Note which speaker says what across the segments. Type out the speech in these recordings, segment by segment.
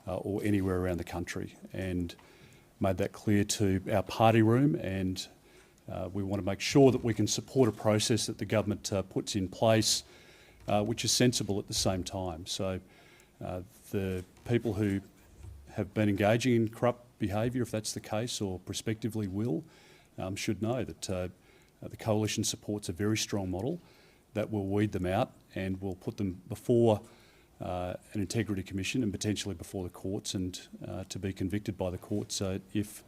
Speaker 1: or anywhere around the country, and made that clear to our party room, and we want to make sure that we can support a process that the government puts in place which is sensible at the same time. So the people who have been engaging in corrupt behaviour, if that's the case, or prospectively will, should know that the Coalition supports a very strong model that will weed them out and will put them before an integrity commission and potentially before the courts, and to be convicted by the courts if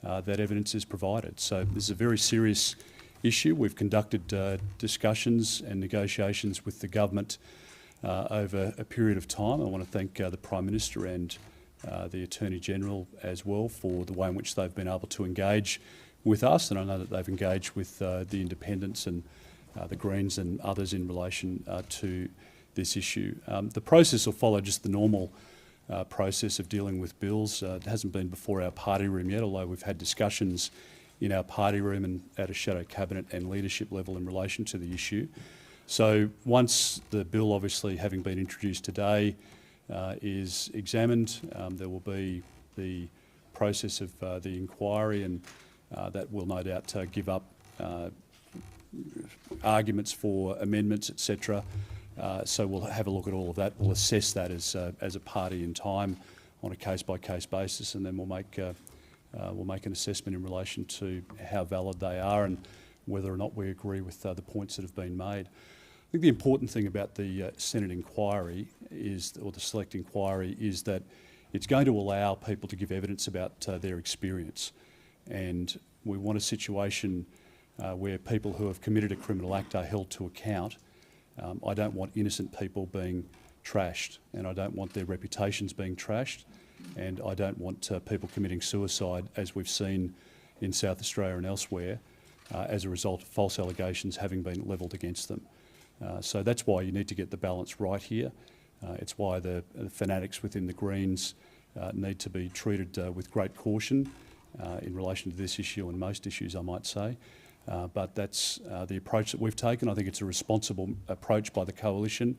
Speaker 1: that evidence is provided. So this is a very serious issue. We've conducted discussions and negotiations with the government over a period of time. I want to thank the Prime Minister and the Attorney-General as well for the way in which they've been able to engage with us, and I know that they've engaged with the independents and the Greens and others in relation to this issue. The process will follow just the normal process of dealing with bills. It hasn't been before our party room yet, although we've had discussions in our party room and at a shadow cabinet and leadership level in relation to the issue. So once the bill, obviously having been introduced today, is examined, there will be the process of the inquiry, and that will no doubt give up arguments for amendments, etc. So we'll have a look at all of that. We'll assess that as a party in time on a case-by-case basis, and then we'll make an assessment in relation to how valid they are and whether or not we agree with the points that have been made. I think the important thing about the Senate inquiry is, or the select inquiry, is that it's going to allow people to give evidence about their experience, and we want a situation where people who have committed a criminal act are held to account. I don't want innocent people being trashed, and I don't want their reputations being trashed, and I don't want people committing suicide, as we've seen in South Australia and elsewhere, as a result of false allegations having been levelled against them. So that's why you need to get the balance right here. It's why the fanatics within the Greens need to be treated with great caution in relation to this issue and most issues, I might say. But that's the approach that we've taken. I think it's a responsible approach by the Coalition,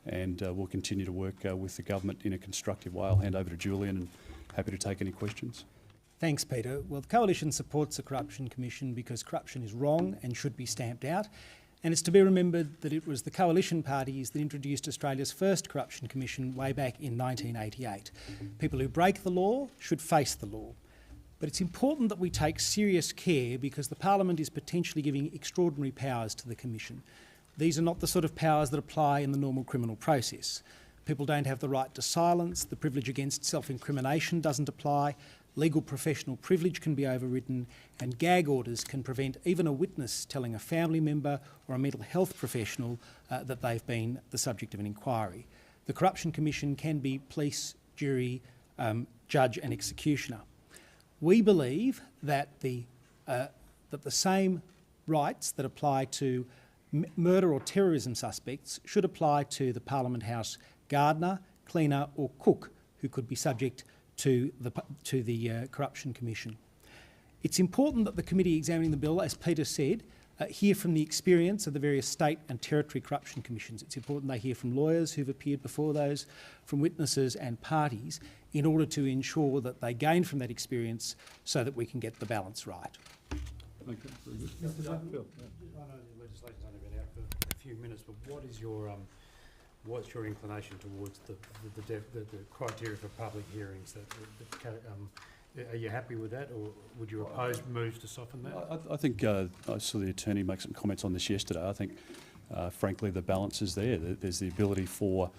Speaker 1: and we'll continue to work with the government in a constructive way. I'll hand over to Julian, and happy to take any questions.
Speaker 2: Thanks, Peter. Well, the Coalition supports the Corruption Commission because corruption is wrong and should be stamped out. And it's to be remembered that it was the Coalition parties that introduced Australia's first Corruption Commission way back in 1988. People who break the law should face the law. But it's important that we take serious care because the Parliament is potentially giving extraordinary powers to the Commission. These are not the sort of powers that apply in the normal criminal process. People don't have the right to silence, the privilege against self-incrimination doesn't apply, legal professional privilege can be overridden, and gag orders can prevent even a witness telling a family member or a mental health professional that they've been the subject of an inquiry. The Corruption Commission can be police, jury, judge and executioner. We believe that the same rights that apply to murder or terrorism suspects should apply to the Parliament House gardener, cleaner or cook who could be subject to the Corruption Commission. It's important that the committee examining the bill, as Peter said, hear from the experience of the various state and territory corruption commissions. It's important they hear from lawyers who've appeared before those, from witnesses and parties, in order to ensure that they gain from that experience so that we can get the balance right.
Speaker 3: Okay, very good. Mr. Dutton? I know the legislation's only been out for a few minutes, but what is your what's your inclination towards the criteria for public hearings? Are you happy with that, or would you oppose moves to soften that?
Speaker 1: I think I saw the Attorney make some comments on this yesterday. I think, frankly, the balance is there. There's the ability for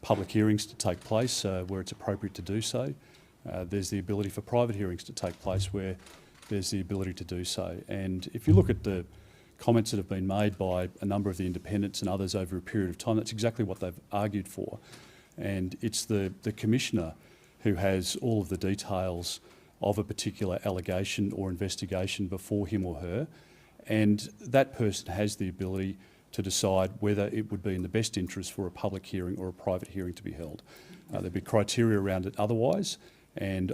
Speaker 1: public hearings to take place where it's appropriate to do so. There's the ability for private hearings to take place where there's the ability to do so. And if you look at the comments that have been made by a number of the independents and others over a period of time, that's exactly what they've argued for. And it's the Commissioner who has all of the details of a particular allegation or investigation before him or her, and that person has the ability to decide whether it would be in the best interest for a public hearing or a private hearing to be held. There'd be criteria around it otherwise, and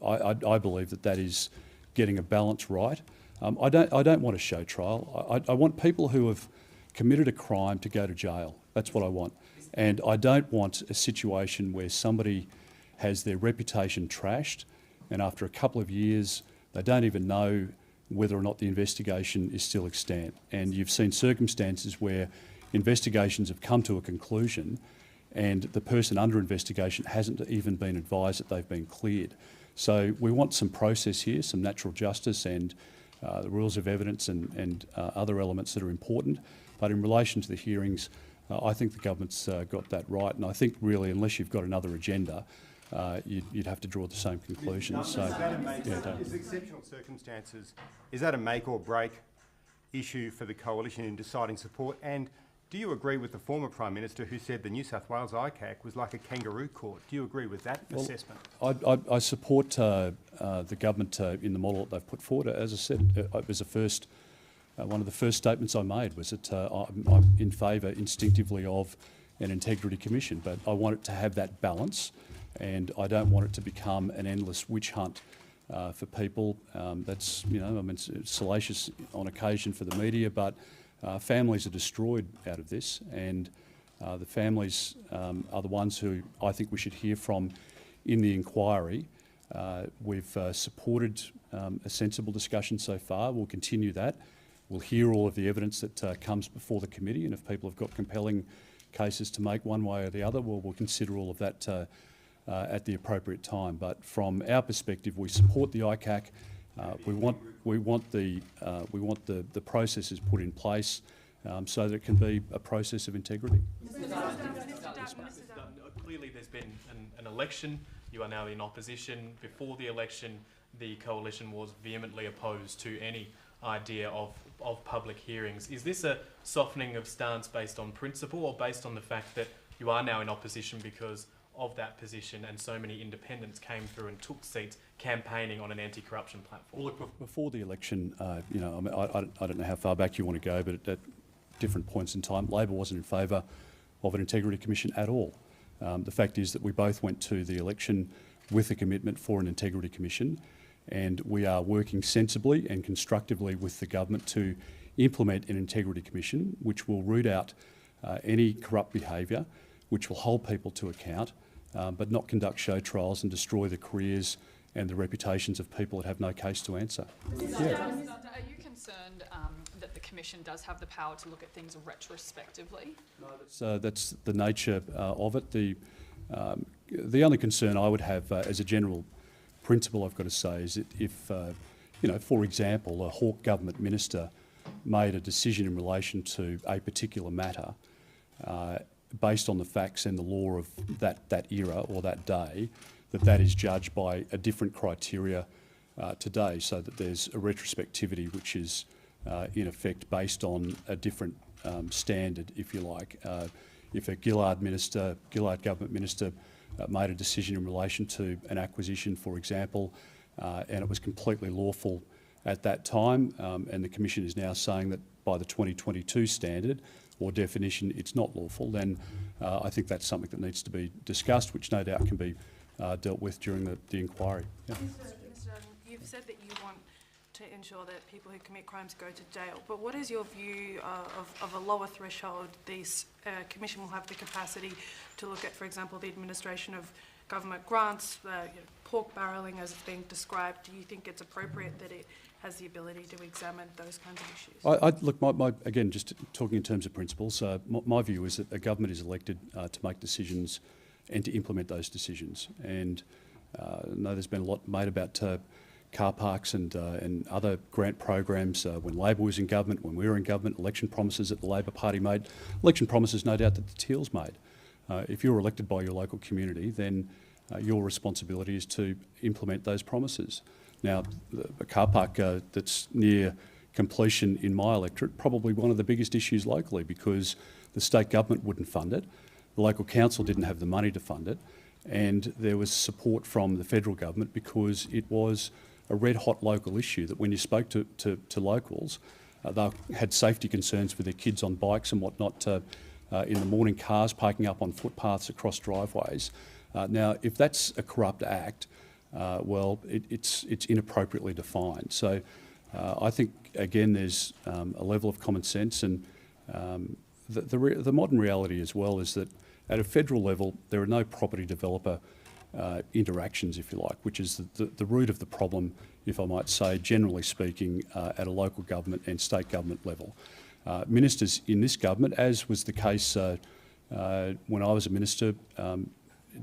Speaker 1: I believe that is getting a balance right. I don't want a show trial. I want people who have committed a crime to go to jail. That's what I want. And I don't want a situation where somebody has their reputation trashed, and after a couple of years they don't even know whether or not the investigation is still extant. And you've seen circumstances where investigations have come to a conclusion and the person under investigation hasn't even been advised that they've been cleared. So we want some process here, some natural justice and the rules of evidence and other elements that are important. But in relation to the hearings, I think the government's got that right. And I think really, unless you've got another agenda, you'd have to draw the same conclusions. So,
Speaker 4: is exceptional circumstances, is that a make or break issue for the coalition in deciding support? And do you agree with the former Prime Minister who said the New South Wales ICAC was like a kangaroo court? Do you agree with that assessment?
Speaker 1: I support the government in the model that they've put forward. As I said, it was one of the first statements I made was that I'm in favour instinctively of an integrity commission, but I want it to have that balance, and I don't want it to become an endless witch hunt for people. That's, I mean, it's salacious on occasion for the media, but families are destroyed out of this, and the families are the ones who I think we should hear from in the inquiry. We've supported a sensible discussion so far. We'll continue that. We'll hear all of the evidence that comes before the committee, and if people have got compelling cases to make one way or the other, well, we'll consider all of that at the appropriate time. But from our perspective, we support the ICAC. We want the processes put in place so that it can be a process of integrity.
Speaker 5: Clearly, there's been an election. You are now in opposition. Before the election, the coalition was vehemently opposed to any idea of public hearings. Is this a softening of stance based on principle, or based on the fact that you are now in opposition because of that position and so many independents came through and took seats campaigning on an anti-corruption platform?
Speaker 1: Well, look, before the election, I don't know how far back you want to go, but at different points in time, Labor wasn't in favour of an integrity commission at all. The fact is that we both went to the election with a commitment for an integrity commission, and we are working sensibly and constructively with the government to implement an integrity commission which will root out any corrupt behaviour, which will hold people to account, but not conduct show trials and destroy the careers and the reputations of people that have no case to answer.
Speaker 6: Are you concerned that the Commission does have the power to look at things retrospectively?
Speaker 1: No, that's the nature of it. The only concern I would have as a general principle, I've got to say, is that if, for example, a Hawke government minister made a decision in relation to a particular matter based on the facts and the law of that era or that day, that is judged by a different criteria today, so that there's a retrospectivity which is in effect based on a different standard, if you like. If a Gillard government minister made a decision in relation to an acquisition, for example, and it was completely lawful at that time, and the Commission is now saying that by the 2022 standard or definition it's not lawful, then I think that's something that needs to be discussed, which no doubt can be dealt with during the inquiry. Yeah.
Speaker 7: Mr. Dutton, you've said that you want to ensure that people who commit crimes go to jail, but what is your view of a lower threshold? This Commission will have the capacity to look at, for example, the administration of government grants, pork barrelling as it's being described. Do you think it's appropriate that it has the ability to examine those kinds of issues?
Speaker 1: Look, again, just talking in terms of principles, my view is that a government is elected to make decisions and to implement those decisions. And I know there's been a lot made about car parks and other grant programs when Labor was in government, when we were in government, election promises that the Labor Party made, election promises no doubt that the Teals made. If you're elected by your local community, then your responsibility is to implement those promises. Now, a car park that's near completion in my electorate, probably one of the biggest issues locally, because the state government wouldn't fund it, the local council didn't have the money to fund it, and there was support from the federal government because it was a red-hot local issue that when you spoke to locals, they had safety concerns for their kids on bikes and whatnot in the morning, cars parking up on footpaths across driveways. Now, if that's a corrupt act, well, it's inappropriately defined. So I think, again, there's a level of common sense, and the modern reality as well is that at a federal level, there are no property developer interactions, if you like, which is the root of the problem, if I might say, generally speaking, at a local government and state government level. Ministers in this government, as was the case when I was a minister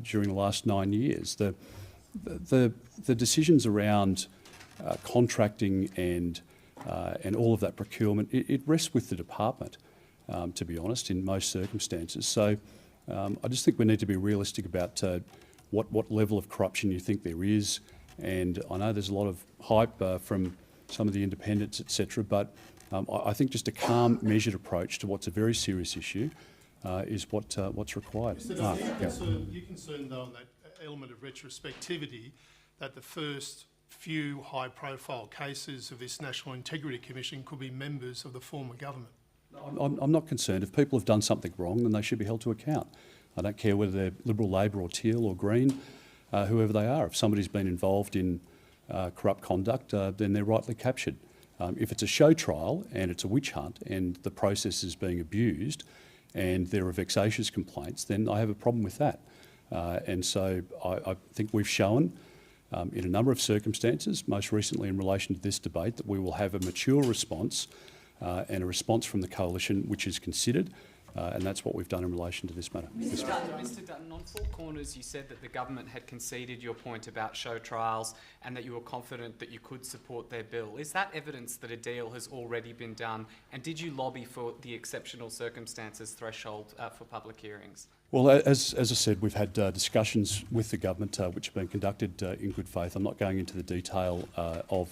Speaker 1: during the last 9 years, the decisions around contracting and all of that procurement, it rests with the department, to be honest, in most circumstances. So I just think we need to be realistic about what level of corruption you think there is. And I know there's a lot of hype from some of the independents, etc. But I think just a calm, measured approach to what's a very serious issue is what's required.
Speaker 8: You're concerned, though, on that element of retrospectivity, that the first few high-profile cases of this National Integrity Commission could be members of the former government.
Speaker 1: I'm not concerned. If people have done something wrong, then they should be held to account. I don't care whether they're Liberal, Labor or Teal or Green, whoever they are. If somebody's been involved in corrupt conduct, then they're rightly captured. If it's a show trial and it's a witch hunt and the process is being abused and there are vexatious complaints, then I have a problem with that. And so I think we've shown in a number of circumstances, most recently in relation to this debate, that we will have a mature response and a response from the coalition which is considered, and that's what we've done in relation to this matter.
Speaker 9: Mr Dutton, on Four Corners you said that the government had conceded your point about show trials and that you were confident that you could support their bill. Is that evidence that a deal has already been done, and did you lobby for the exceptional circumstances threshold for public hearings?
Speaker 1: Well, as I said, we've had discussions with the government which have been conducted in good faith. I'm not going into the detail of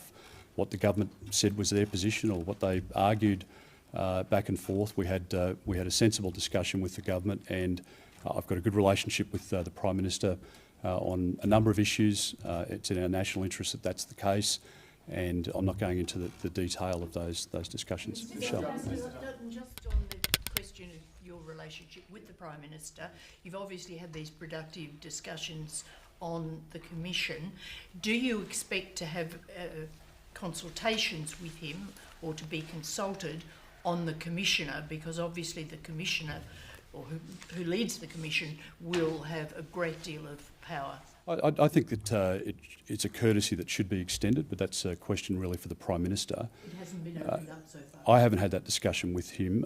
Speaker 1: what the government said was their position or what they argued back and forth. We had a sensible discussion with the government, and I've got a good relationship with the Prime Minister on a number of issues. It's in our national interest that that's the case, and I'm not going into the detail of those discussions. Michelle.
Speaker 10: Just on the question of your relationship with the Prime Minister, you've obviously had these productive discussions on the Commission. Do you expect to have consultations with him or to be consulted on the Commissioner, because obviously the Commissioner, or who leads the Commission, will have a great deal of power?
Speaker 1: I think that it's a courtesy that should be extended, but that's a question really for the Prime Minister.
Speaker 10: It hasn't been opened up so far.
Speaker 1: I haven't had that discussion with him.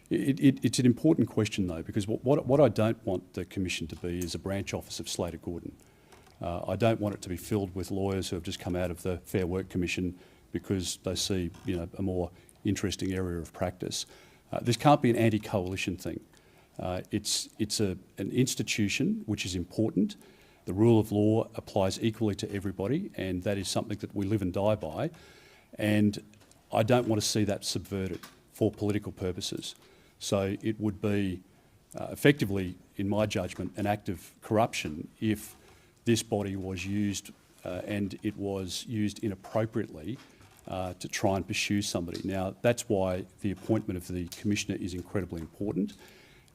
Speaker 1: It's an important question though, because what I don't want the Commission to be is a branch office of Slater Gordon. I don't want it to be filled with lawyers who have just come out of the Fair Work Commission because they see, a more interesting area of practice. This can't be an anti-coalition thing. It's an institution which is important. The rule of law applies equally to everybody, and that is something that we live and die by. And I don't want to see that subverted for political purposes. So it would be effectively, in my judgment, an act of corruption if this body was used and it was used inappropriately to try and pursue somebody. Now, that's why the appointment of the Commissioner is incredibly important,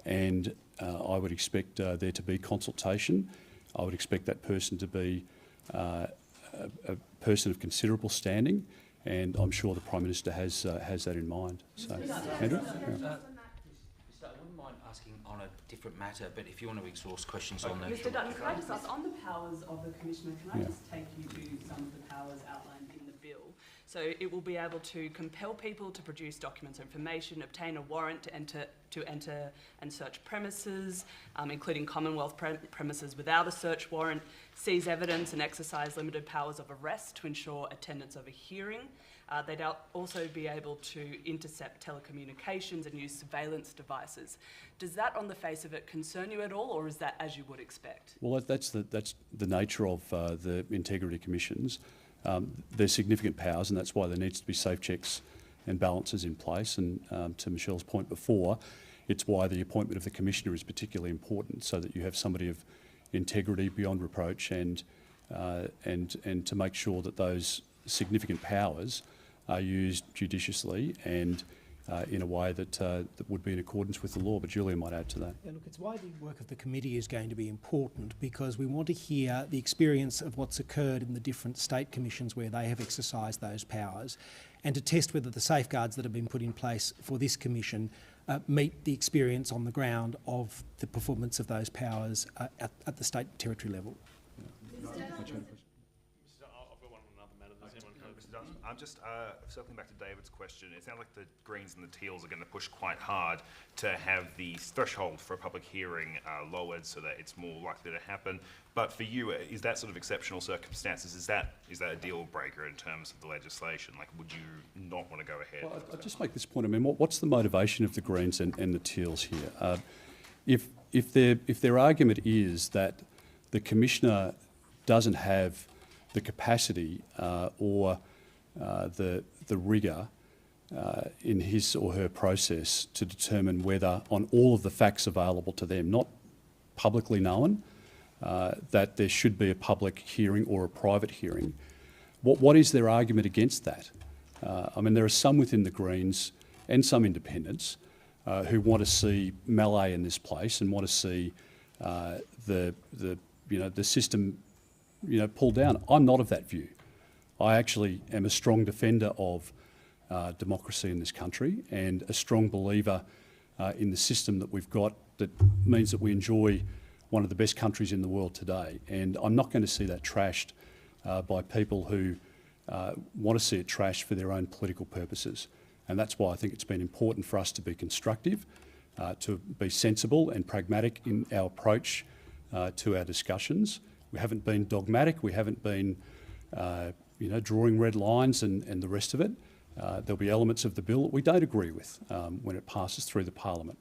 Speaker 1: and I would expect there to be consultation. I would expect that person to be a person of considerable standing, and I'm sure the Prime Minister has that in mind. So, Andrew? Yeah.
Speaker 11: I wouldn't mind asking on a different matter, but if you want to exhaust questions on that.
Speaker 12: Mr Dutton, can I just ask, on the powers of the Commissioner, can I just take you to some of the powers outlined in the bill? So it will be able to compel people to produce documents or information, obtain a warrant to enter and search premises, including Commonwealth premises without a search warrant, seize evidence and exercise limited powers of arrest to ensure attendance of a hearing. They'd also be able to intercept telecommunications and use surveillance devices. Does that, on the face of it, concern you at all, or is that as you would expect?
Speaker 1: Well, that's the nature of the integrity commissions. There's significant powers, and that's why there needs to be safe checks and balances in place. And to Michelle's point before, it's why the appointment of the Commissioner is particularly important, so that you have somebody of integrity beyond reproach, and to make sure that those significant powers are used judiciously and in a way that would be in accordance with the law. But Julia might add to that.
Speaker 2: Yeah, look, it's why the work of the committee is going to be important, because we want to hear the experience of what's occurred in the different state commissions where they have exercised those powers, and to test whether the safeguards that have been put in place for this commission meet the experience on the ground of the performance of those powers at the state territory level.
Speaker 5: I've got one on another matter. Does anyone have?
Speaker 13: Mr. Dutton, I'm just circling back to David's question. It sounds like the Greens and the Teals are going to push quite hard to have the threshold for a public hearing lowered so that it's more likely to happen. But for you, is that sort of exceptional circumstances? Is that a deal breaker in terms of the legislation? Like, would you not want to go ahead?
Speaker 1: Well, I'll just make this point. I mean, what's the motivation of the Greens and the Teals here? If their argument is that the Commissioner doesn't have the capacity or the rigour in his or her process to determine whether, on all of the facts available to them, not publicly known, that there should be a public hearing or a private hearing, what is their argument against that? I mean, there are some within the Greens and some independents who want to see melee in this place and want to see the system pulled down. I'm not of that view. I actually am a strong defender of democracy in this country and a strong believer in the system that we've got that means that we enjoy one of the best countries in the world today. And I'm not going to see that trashed by people who want to see it trashed for their own political purposes. And that's why I think it's been important for us to be constructive, to be sensible and pragmatic in our approach to our discussions. We haven't been dogmatic. We haven't been, drawing red lines and the rest of it. There'll be elements of the bill that we don't agree with when it passes through the Parliament.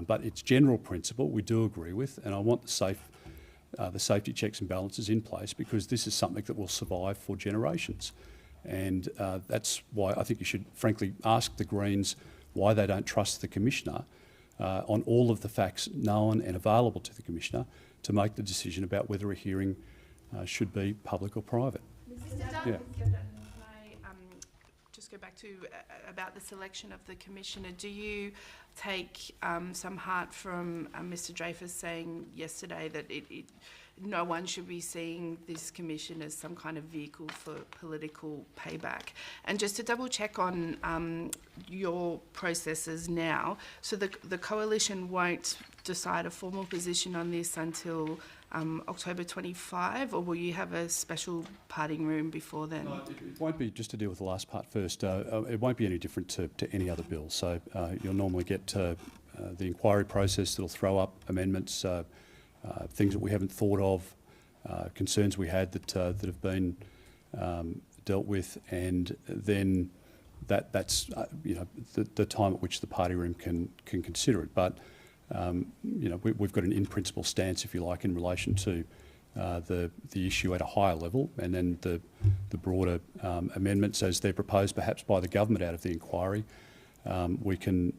Speaker 1: But its general principle we do agree with, and I want the safety checks and balances in place because this is something that will survive for generations. And that's why I think you should frankly ask the Greens why they don't trust the Commissioner on all of the facts known and available to the Commissioner to make the decision about whether a hearing should be public or private.
Speaker 14: Mr. Dutton, can I just go back to about the selection of the Commissioner? Do you take some heart from Mr. Dreyfus saying yesterday that no one should be seeing this commission as some kind of vehicle for political payback? And just to double check on your processes now, so the coalition won't decide a formal position on this until October 25, or will you have a special parting room before then?
Speaker 1: No, it won't be, just to deal with the last part first, it won't be any different to any other bill. So you'll normally get the inquiry process that'll throw up amendments, things that we haven't thought of, concerns we had that have been dealt with, and then that's the time at which the party room can consider it. But we've got an in-principle stance, if you like, in relation to the issue at a higher level, and then the broader amendments as they're proposed, perhaps by the government out of the inquiry. We can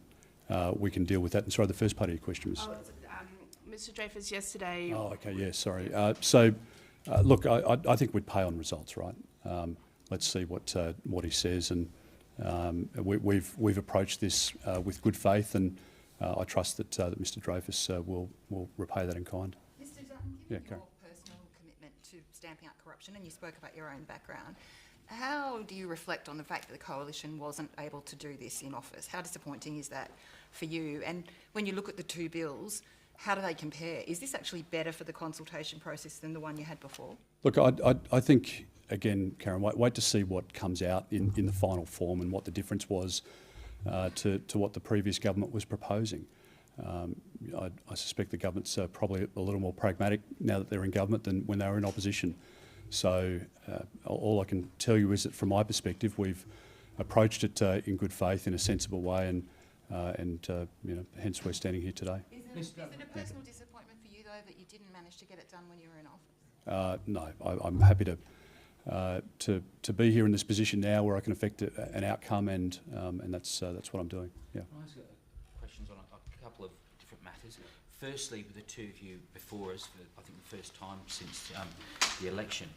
Speaker 1: deal with that. And sorry, the first part of your question was.
Speaker 14: Mr. Dreyfus yesterday.
Speaker 1: Oh, okay, yeah, sorry. Look, I think we'd pay on results, right? Let's see what he says, and we've approached this with good faith, and I trust that Mr. Dreyfus will repay that in kind.
Speaker 15: Mr. Dutton, given your personal commitment to stamping out corruption, and you spoke about your own background, how do you reflect on the fact that the coalition wasn't able to do this in office? How disappointing is that for you? And when you look at the two bills, how do they compare? Is this actually better for the consultation process than the one you had before?
Speaker 1: Look, I think, again, Karen, wait to see what comes out in the final form and what the difference was to what the previous government was proposing. I suspect the government's probably a little more pragmatic now that they're in government than when they were in opposition. So all I can tell you is that from my perspective, we've approached it in good faith, in a sensible way, and hence we're standing here today.
Speaker 15: Is it a personal disappointment for you, though, that you didn't manage to get it done when you were in office?
Speaker 1: No, I'm happy to be here in this position now where I can affect an outcome, and that's what I'm doing. Yeah.
Speaker 11: Can I ask questions on a couple of different matters? Firstly, with the two of you before us, for I think the first time since the election,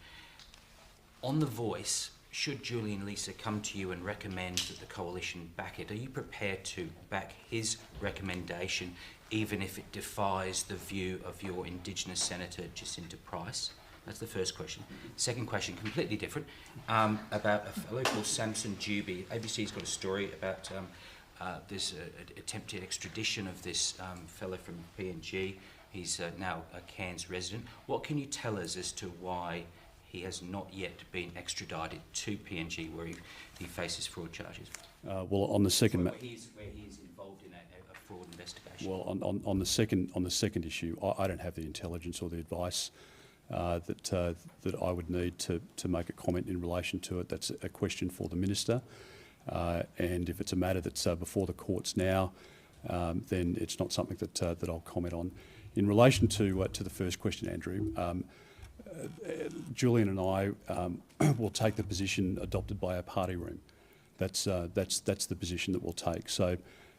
Speaker 11: on The Voice, should Julian Leeser come to you and recommend that the coalition back it, are you prepared to back his recommendation, even if it defies the view of your Indigenous Senator Jacinta Price? That's the first question. Second question, completely different, about a fellow called Samson Juby. ABC's got a story about this attempted extradition of this fellow from PNG. He's now a Cairns resident. What can you tell us as to why he has not yet been extradited to PNG where he faces fraud charges?
Speaker 1: Well, on the second...
Speaker 11: where he is involved in a fraud investigation.
Speaker 1: Well, on the second issue, I don't have the intelligence or the advice that I would need to make a comment in relation to it. That's a question for the Minister. And if it's a matter that's before the courts now, then it's not something that I'll comment on. In relation to the first question, Andrew, Julian and I will take the position adopted by our party room. That's the position that we'll take. So,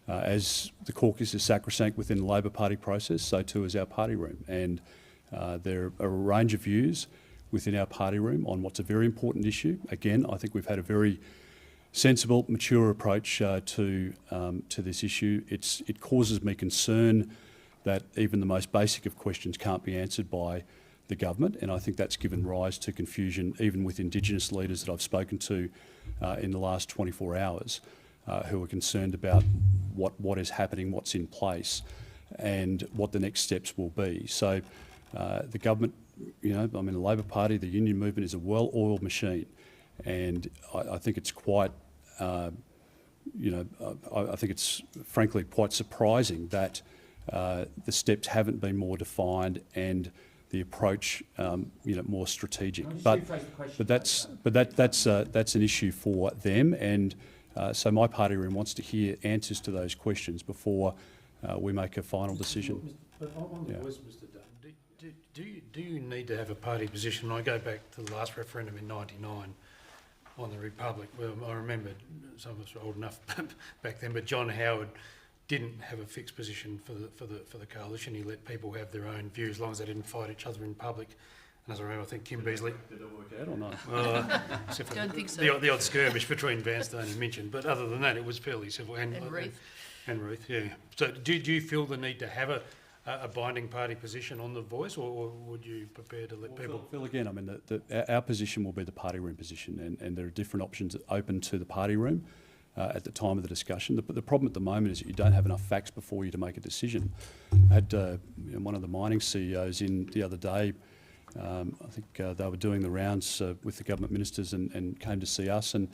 Speaker 1: as the caucus is sacrosanct within the Labor Party process, so too is our party room. And there are a range of views within our party room on what's a very important issue. Again, I think we've had a very sensible, mature approach to this issue. It causes me concern that even the most basic of questions can't be answered by the government, and I think that's given rise to confusion even with Indigenous leaders that I've spoken to in the last 24 hours who are concerned about what is happening, what's in place, and what the next steps will be. So the government, the Labor Party, the union movement is a well-oiled machine, and I think it's quite, I think it's frankly quite surprising that the steps haven't been more defined and the approach, more strategic. But that's an issue for them, and so my party room wants to hear answers to those questions before we make a final decision.
Speaker 3: But on the voice, Mr. Dutton, do you need to have a party position? When I go back to the last referendum in '99 on the Republic, well, I remember some of us were old enough back then, but John Howard didn't have a fixed position for the coalition. He let people have their own views as long as they didn't fight each other in public. And as I remember, I think Kim Beazley...
Speaker 1: Did it work out or not?
Speaker 3: Except for
Speaker 10: Don't think so.
Speaker 3: The odd skirmish between Vanstone and Minchin. But other than that, it was fairly civil. And Ruth. And Ruth, yeah. So do you feel the need to have a binding party position on the voice, or would you prepare to let people...
Speaker 1: Phil, again, our position will be the party room position, and there are different options open to the party room at the time of the discussion. The problem at the moment is that you don't have enough facts before you to make a decision. I had one of the mining CEOs in the other day. I think they were doing the rounds with the government ministers and came to see us. And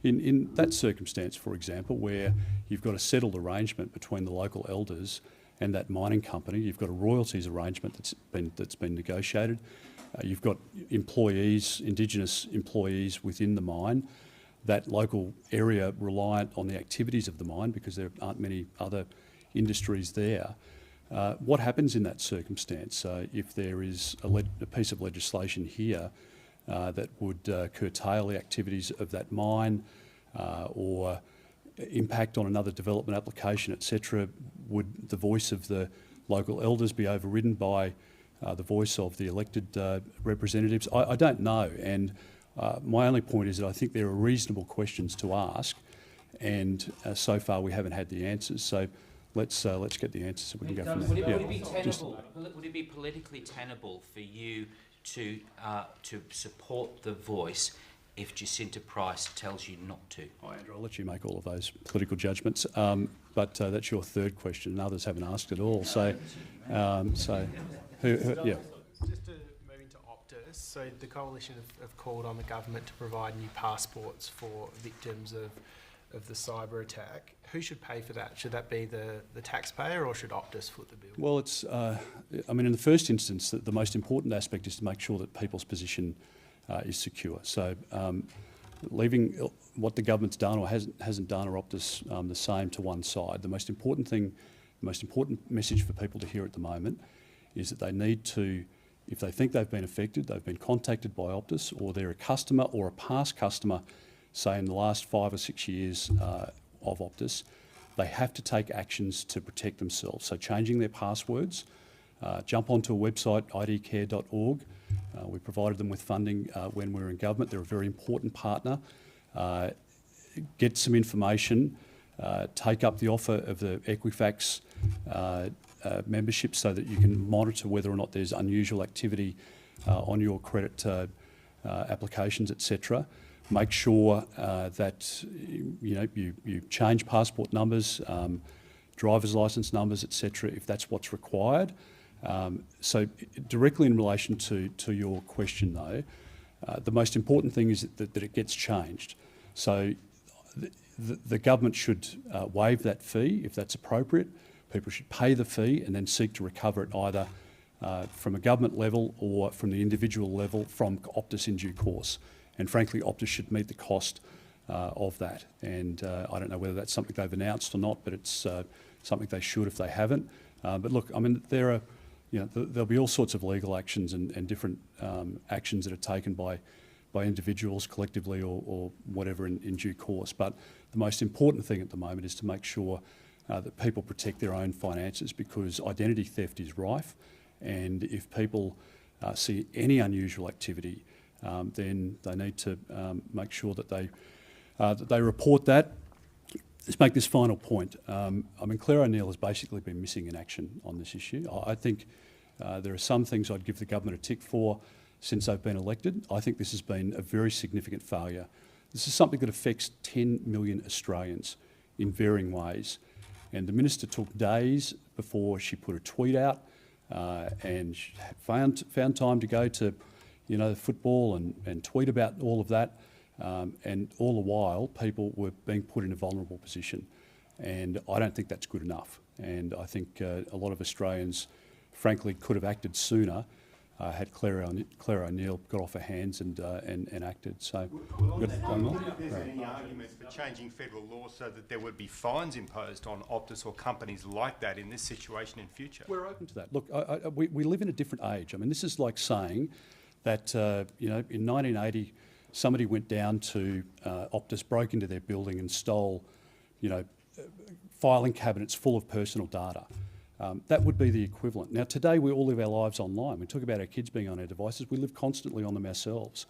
Speaker 1: in that circumstance, for example, where you've got a settled arrangement between the local elders and that mining company, you've got a royalties arrangement that's been negotiated. You've got employees, Indigenous employees within the mine. That local area reliant on the activities of the mine because there aren't many other industries there. What happens in that circumstance if there is a piece of legislation here that would curtail the activities of that mine or impact on another development application, etc.? Would the voice of the local elders be overridden by the voice of the elected representatives? I don't know, and my only point is that I think there are reasonable questions to ask, and so far we haven't had the answers. So let's get the answers so we can go from there.
Speaker 11: Would it be politically tenable for you to support the voice if Jacinta Price tells you not to?
Speaker 1: Andrew, I'll let you make all of those political judgments, but that's your third question, and others haven't asked at all. So, yeah.
Speaker 16: Just to move into Optus, so the coalition have called on the government to provide new passports for victims of the cyber attack. Who should pay for that? Should that be the taxpayer, or should Optus foot the bill? Well,
Speaker 1: it's, in the first instance, the most important aspect is to make sure that people's position is secure. So leaving what the government's done or hasn't done, or Optus the same to one side, the most important message for people to hear at the moment is that they need to, if they think they've been affected, they've been contacted by Optus, or they're a customer or a past customer, say in the last 5 or 6 years of Optus, they have to take actions to protect themselves. So changing their passwords, jump onto a website, idcare.org. We provided them with funding when we were in government. They're a very important partner. Get some information, take up the offer of the Equifax membership so that you can monitor whether or not there's unusual activity on your credit applications, etc. Make sure that you change passport numbers, driver's licence numbers, etc. if that's what's required. So directly in relation to your question though, The most important thing is that it gets changed. So the government should waive that fee if that's appropriate. People should pay the fee and then seek to recover it either from a government level or from the individual level from Optus in due course. And frankly, Optus should meet the cost of that. And I don't know whether that's something they've announced or not, but it's something they should if they haven't. But look, I mean, there'll be all sorts of legal actions and different actions that are taken by individuals collectively or whatever in due course. But the most important thing at the moment is to make sure that people protect their own finances, because identity theft is rife, and if people see any unusual activity, then they need to make sure that they report that. Let's make this final point. I mean, Claire O'Neill has basically been missing in action on this issue. I think there are some things I'd give the government a tick for since they've been elected. I think this has been a very significant failure. This is something that affects 10 million Australians in varying ways. And the minister took days before she put a tweet out and found time to go to, football and tweet about all of that. And all the while, people were being put in a vulnerable position. And I don't think that's good enough. And I think a lot of Australians, frankly, could have acted sooner had Claire O'Neill got off her hands and acted. So,
Speaker 4: if there's any argument for changing federal law so that there would be fines imposed on Optus or companies like that in this situation in future?
Speaker 1: We're open to that. Look, we live in a different age. I mean, this is like saying that, in 1980, somebody went down to Optus, broke into their building and stole, filing cabinets full of personal data. That would be the equivalent. Now, today we all live our lives online. We talk about our kids being on our devices. We live constantly on them ourselves.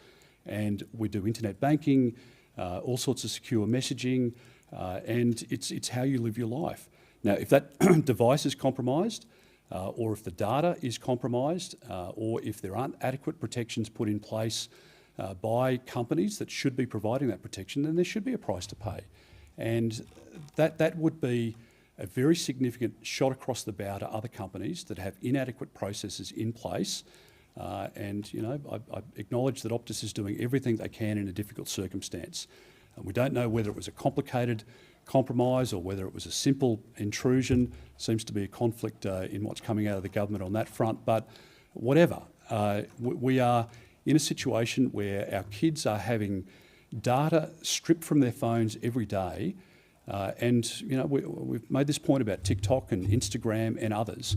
Speaker 1: And we do internet banking, all sorts of secure messaging, and it's how you live your life. Now, if that device is compromised, or if the data is compromised, or if there aren't adequate protections put in place by companies that should be providing that protection, then there should be a price to pay. And that would be a very significant shot across the bow to other companies that have inadequate processes in place. I acknowledge that Optus is doing everything they can in a difficult circumstance. And we don't know whether it was a complicated compromise or whether it was a simple intrusion. Seems to be a conflict in what's coming out of the government on that front. But whatever, we are in a situation where our kids are having data stripped from their phones every day. We've made this point about TikTok and Instagram and others.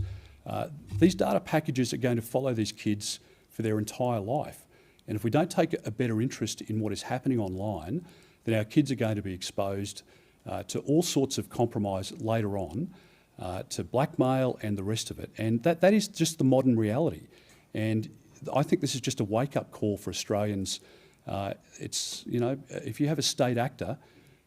Speaker 1: These data packages are going to follow these kids for their entire life. And if we don't take a better interest in what is happening online, then our kids are going to be exposed to all sorts of compromise later on, to blackmail and the rest of it. And that is just the modern reality. And I think this is just a wake-up call for Australians. If you have a state actor,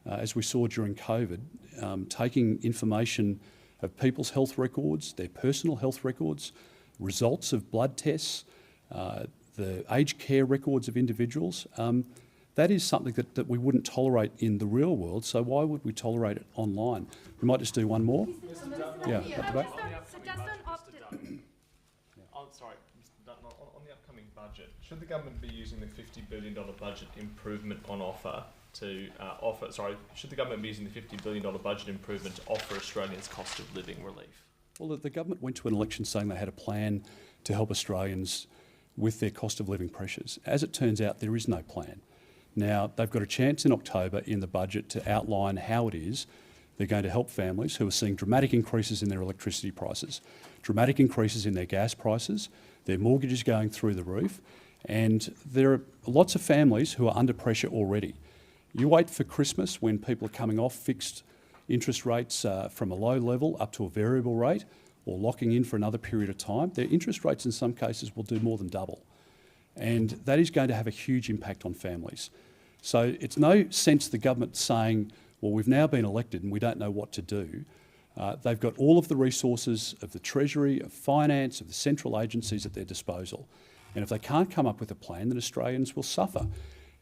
Speaker 1: as we saw during COVID, taking information of people's health records, their personal health records, results of blood tests, the aged care records of individuals, that is something that we wouldn't tolerate in the real world, so why would we tolerate it online? We might just do one more. Yeah, at the back.
Speaker 5: On the upcoming budget, should the government be using the $50 billion budget improvement on offer should the government be using the $50 billion budget improvement to offer Australians cost of living relief?
Speaker 1: Well, the government went to an election saying they had a plan to help Australians with their cost of living pressures. As it turns out, there is no plan. Now, they've got a chance in October in the budget to outline how it is they're going to help families who are seeing dramatic increases in their electricity prices, dramatic increases in their gas prices, their mortgages going through the roof, and there are lots of families who are under pressure already. You wait for Christmas when people are coming off fixed interest rates from a low level up to a variable rate or locking in for another period of time. Their interest rates in some cases will do more than double. And that is going to have a huge impact on families. So it's no sense the government saying, well, we've now been elected and we don't know what to do. They've got all of the resources of the Treasury, of Finance, of the central agencies at their disposal. And if they can't come up with a plan, then Australians will suffer.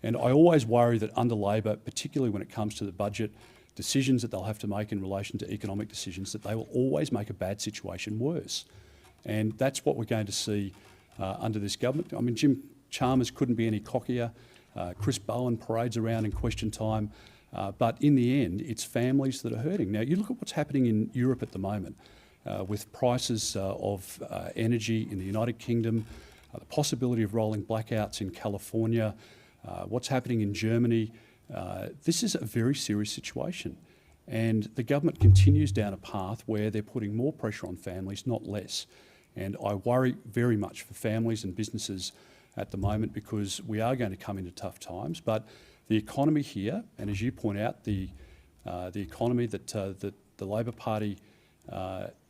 Speaker 1: And I always worry that under Labor, particularly when it comes to the budget, decisions that they'll have to make in relation to economic decisions, that they will always make a bad situation worse. And that's what we're going to see under this government. I mean, Jim Chalmers couldn't be any cockier. Chris Bowen parades around in question time. But in the end, it's families that are hurting. Now, you look at what's happening in Europe at the moment with prices of energy in the United Kingdom, the possibility of rolling blackouts in California, what's happening in Germany. This is a very serious situation. And the government continues down a path where they're putting more pressure on families, not less. And I worry very much for families and businesses at the moment because we are going to come into tough times. But the economy here, and as you point out, the economy that the Labor Party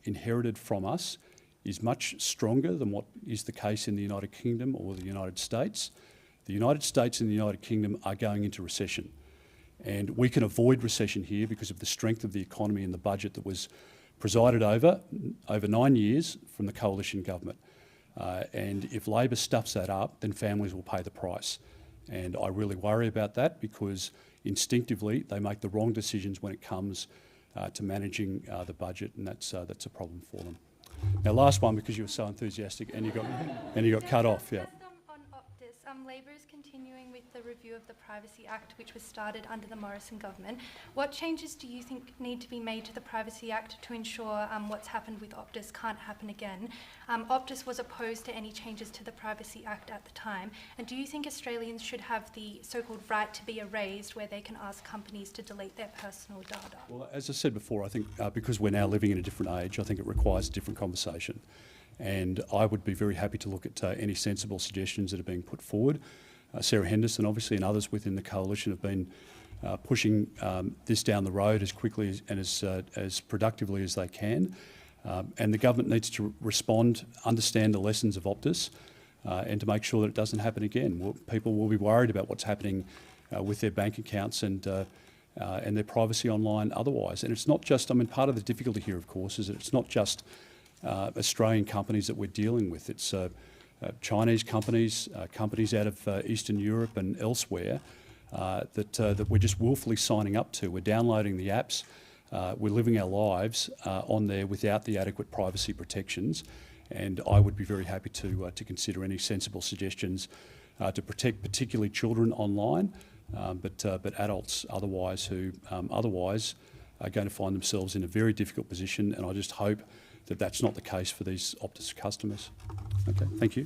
Speaker 1: inherited from us is much stronger than what is the case in the United Kingdom or the United States. The United States and the United Kingdom are going into recession. And we can avoid recession here because of the strength of the economy and the budget that was presided over 9 years from the coalition government. And if Labor stuffs that up, then families will pay the price. And I really worry about that because instinctively they make the wrong decisions when it comes to managing the budget, and that's a problem for them. Now, last one, because you were so enthusiastic and you got cut off. Yeah.
Speaker 17: On Optus, Labor is continuing with the review of the Privacy Act, which was started under the Morrison government. What changes do you think need to be made to the Privacy Act to ensure what's happened with Optus can't happen again? Optus was opposed to any changes to the Privacy Act at the time. And do you think Australians should have the so-called right to be erased, where they can ask companies to delete their personal data?
Speaker 1: Well, as I said before, I think because we're now living in a different age, I think it requires a different conversation. And I would be very happy to look at any sensible suggestions that are being put forward. Sarah Henderson, obviously, and others within the coalition have been pushing this down the road as quickly and as productively as they can. And the government needs to respond, understand the lessons of Optus, and to make sure that it doesn't happen again. People will be worried about what's happening with their bank accounts and their privacy online otherwise. And it's not just, I mean, part of the difficulty here, of course, is that it's not just Australian companies that we're dealing with. It's Chinese companies, companies out of Eastern Europe and elsewhere that we're just willfully signing up to. We're downloading the apps. We're living our lives on there without the adequate privacy protections. And I would be very happy to consider any sensible suggestions to protect particularly children online, but adults otherwise who otherwise are going to find themselves in a very difficult position. And I just hope that that's not the case for these Optus customers. Okay, thank you.